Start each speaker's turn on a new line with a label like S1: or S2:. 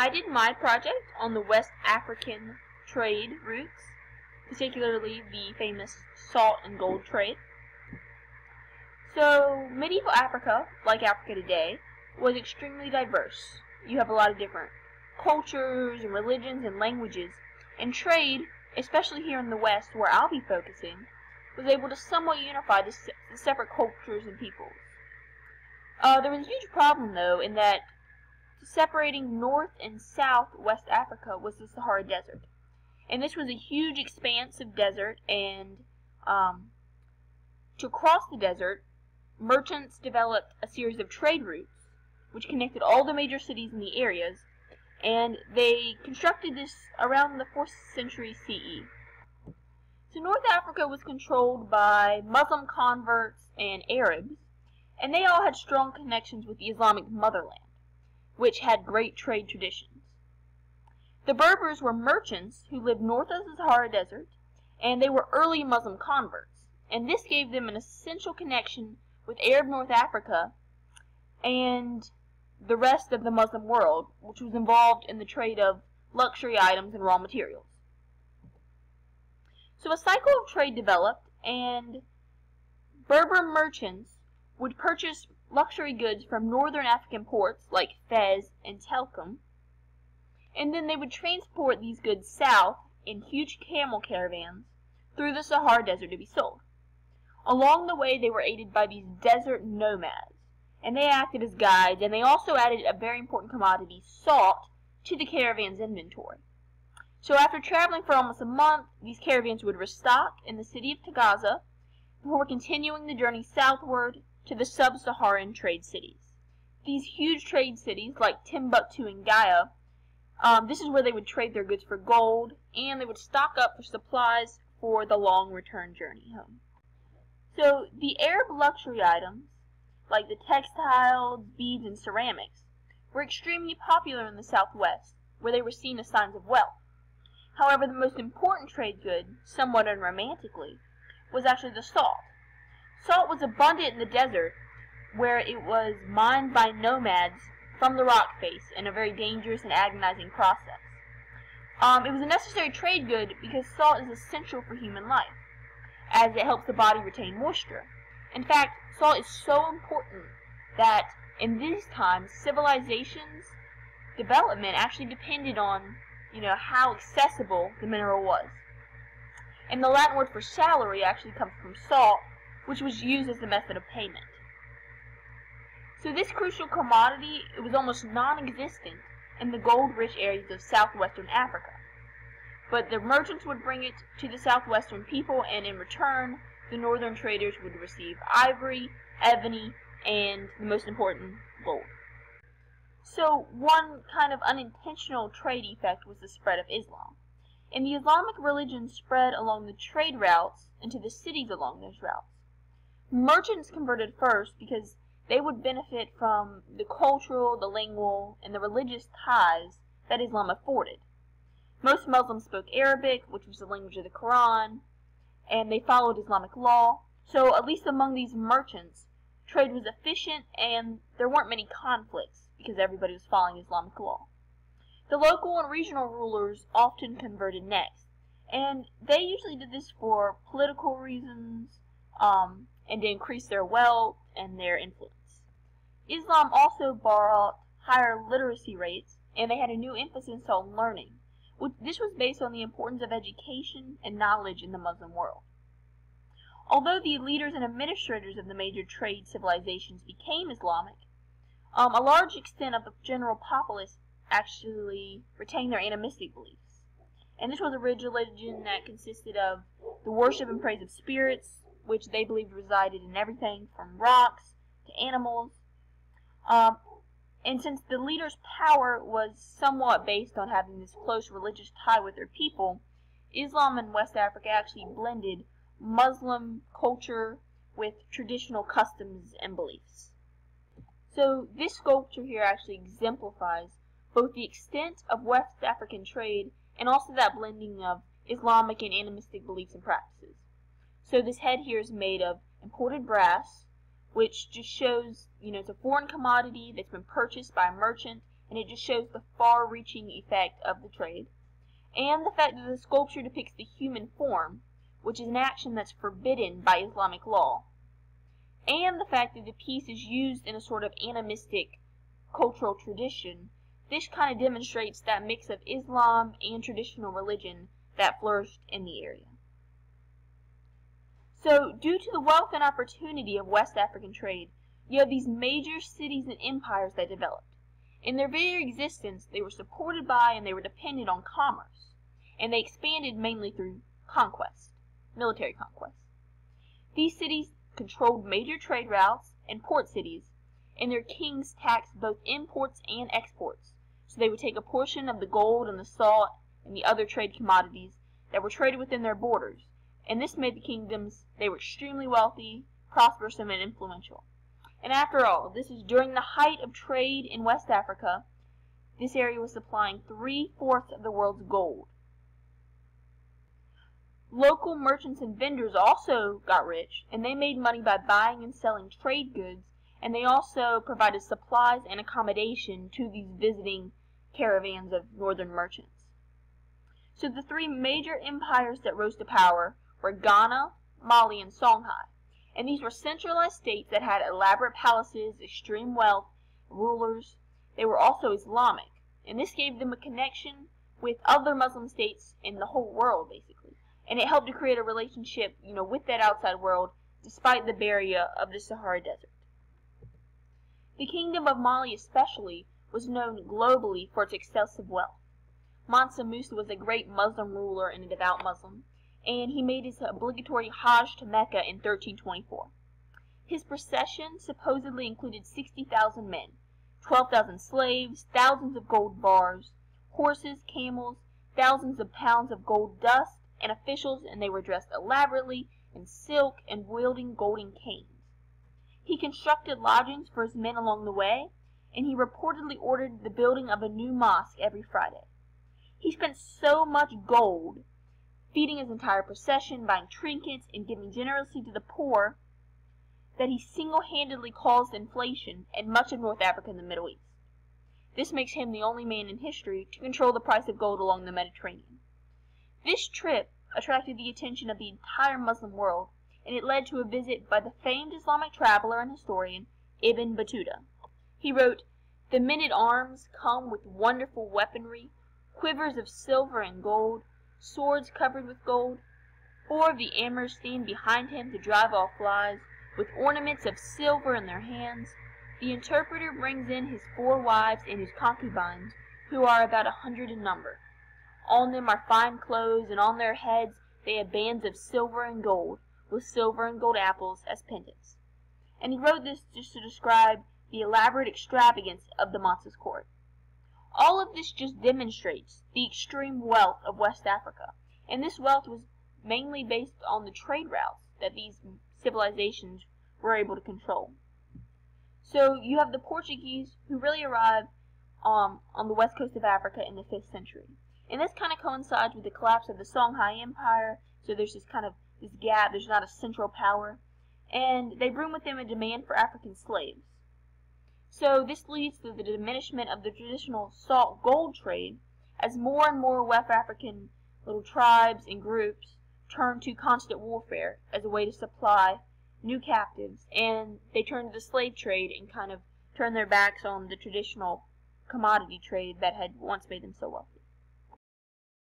S1: I did my project on the West African trade routes, particularly the famous salt and gold trade. So, medieval Africa, like Africa today, was extremely diverse. You have a lot of different cultures and religions and languages, and trade, especially here in the West where I'll be focusing, was able to somewhat unify the separate cultures and peoples. There was a huge problem, though, in that separating North and South West Africa was the Sahara Desert. And this was a huge expanse of desert, and to cross the desert, merchants developed a series of trade routes, which connected all the major cities in the areas, and they constructed this around the 4th century CE. So North Africa was controlled by Muslim converts and Arabs, and they all had strong connections with the Islamic motherland, which had great trade traditions. The Berbers were merchants who lived north of the Sahara Desert, and they were early Muslim converts, and this gave them an essential connection with Arab North Africa and the rest of the Muslim world, which was involved in the trade of luxury items and raw materials. So a cycle of trade developed, and Berber merchants would purchase luxury goods from northern African ports like Fez and Telkum, and then they would transport these goods south in huge camel caravans through the Sahara Desert to be sold. Along the way, they were aided by these desert nomads, and they acted as guides, and they also added a very important commodity, salt, to the caravan's inventory. So after traveling for almost a month, these caravans would restock in the city of Tagaza before continuing the journey southward to the sub-Saharan trade cities. These huge trade cities, like Timbuktu and Gaia, this is where they would trade their goods for gold, and they would stock up for supplies for the long return journey home. So the Arab luxury items, like the textiles, beads, and ceramics, were extremely popular in the southwest, where they were seen as signs of wealth. However, the most important trade good, somewhat unromantically, was actually the salt. Salt was abundant in the desert, where it was mined by nomads from the rock face in a very dangerous and agonizing process. It was a necessary trade good because salt is essential for human life, as it helps the body retain moisture. In fact, salt is so important that in these times, civilization's development actually depended on, how accessible the mineral was. And the Latin word for salary actually comes from salt, which was used as the method of payment. So this crucial commodity, it was almost non-existent in the gold-rich areas of southwestern Africa. But the merchants would bring it to the southwestern people, and in return, the northern traders would receive ivory, ebony, and the most important, gold. So one kind of unintentional trade effect was the spread of Islam. And the Islamic religion spread along the trade routes into the cities along those routes. Merchants converted first because they would benefit from the cultural, the lingual, and the religious ties that Islam afforded. Most Muslims spoke Arabic, which was the language of the Quran, and they followed Islamic law. So at least among these merchants, trade was efficient and there weren't many conflicts because everybody was following Islamic law. The local and regional rulers often converted next, and they usually did this for political reasons and to increase their wealth and their influence. Islam also brought higher literacy rates, and they had a new emphasis on learning. This was based on the importance of education and knowledge in the Muslim world. Although the leaders and administrators of the major trade civilizations became Islamic, a large extent of the general populace actually retained their animistic beliefs. And this was a religion that consisted of the worship and praise of spirits, which they believed resided in everything from rocks to animals. And since the leader's power was somewhat based on having this close religious tie with their people, Islam in West Africa actually blended Muslim culture with traditional customs and beliefs. So this sculpture here actually exemplifies both the extent of West African trade and also that blending of Islamic and animistic beliefs and practices. So this head here is made of imported brass, which just shows, it's a foreign commodity that's been purchased by a merchant and it just shows the far-reaching effect of the trade, and the fact that the sculpture depicts the human form, which is an action that's forbidden by Islamic law, and the fact that the piece is used in a sort of animistic cultural tradition. This kind of demonstrates that mix of Islam and traditional religion that flourished in the area. So, due to the wealth and opportunity of West African trade, you have these major cities and empires that developed. In their very existence, they were supported by and they were dependent on commerce, and they expanded mainly through conquest, military conquest. These cities controlled major trade routes and port cities, and their kings taxed both imports and exports. So they would take a portion of the gold and the salt and the other trade commodities that were traded within their borders, and this made the kingdoms, they were extremely wealthy, prosperous, and influential. And after all, this is during the height of trade in West Africa. This area was supplying 3/4 of the world's gold. Local merchants and vendors also got rich, and they made money by buying and selling trade goods, and they also provided supplies and accommodation to these visiting caravans of northern merchants. So the three major empires that rose to power were Ghana, Mali, and Songhai. And these were centralized states that had elaborate palaces, extreme wealth, rulers. They were also Islamic, and this gave them a connection with other Muslim states in the whole world, basically. And it helped to create a relationship, with that outside world, despite the barrier of the Sahara Desert. The Kingdom of Mali especially was known globally for its excessive wealth. Mansa Musa was a great Muslim ruler and a devout Muslim, and he made his obligatory Hajj to Mecca in 1324. His procession supposedly included 60,000 men, 12,000 slaves, thousands of gold bars, horses, camels, thousands of pounds of gold dust, and officials, and they were dressed elaborately in silk and wielding golden canes. He constructed lodgings for his men along the way, and he reportedly ordered the building of a new mosque every Friday. He spent so much gold, feeding his entire procession, buying trinkets, and giving generously to the poor, that he single-handedly caused inflation in much of North Africa and the Middle East. This makes him the only man in history to control the price of gold along the Mediterranean. This trip attracted the attention of the entire Muslim world, and it led to a visit by the famed Islamic traveler and historian Ibn Battuta. He wrote, "The men-at-arms come with wonderful weaponry, quivers of silver and gold, swords covered with gold. 4 of the emirs stand behind him to drive off flies, with ornaments of silver in their hands. The interpreter brings in his 4 wives and his concubines, who are about 100 in number. On them are fine clothes, and on their heads they have bands of silver and gold, with silver and gold apples as pendants." And he wrote this just to describe the elaborate extravagance of the Mansa's court. All of this just demonstrates the extreme wealth of West Africa, and this wealth was mainly based on the trade routes that these civilizations were able to control. So you have the Portuguese, who really arrived on the west coast of Africa in the 5th century. And this kind of coincides with the collapse of the Songhai Empire, so there's this gap, there's not a central power, and they bring with them a demand for African slaves. So this leads to the diminishment of the traditional salt gold trade, as more and more West African little tribes and groups turn to constant warfare as a way to supply new captives, and they turn to the slave trade and kind of turn their backs on the traditional commodity trade that had once made them so wealthy.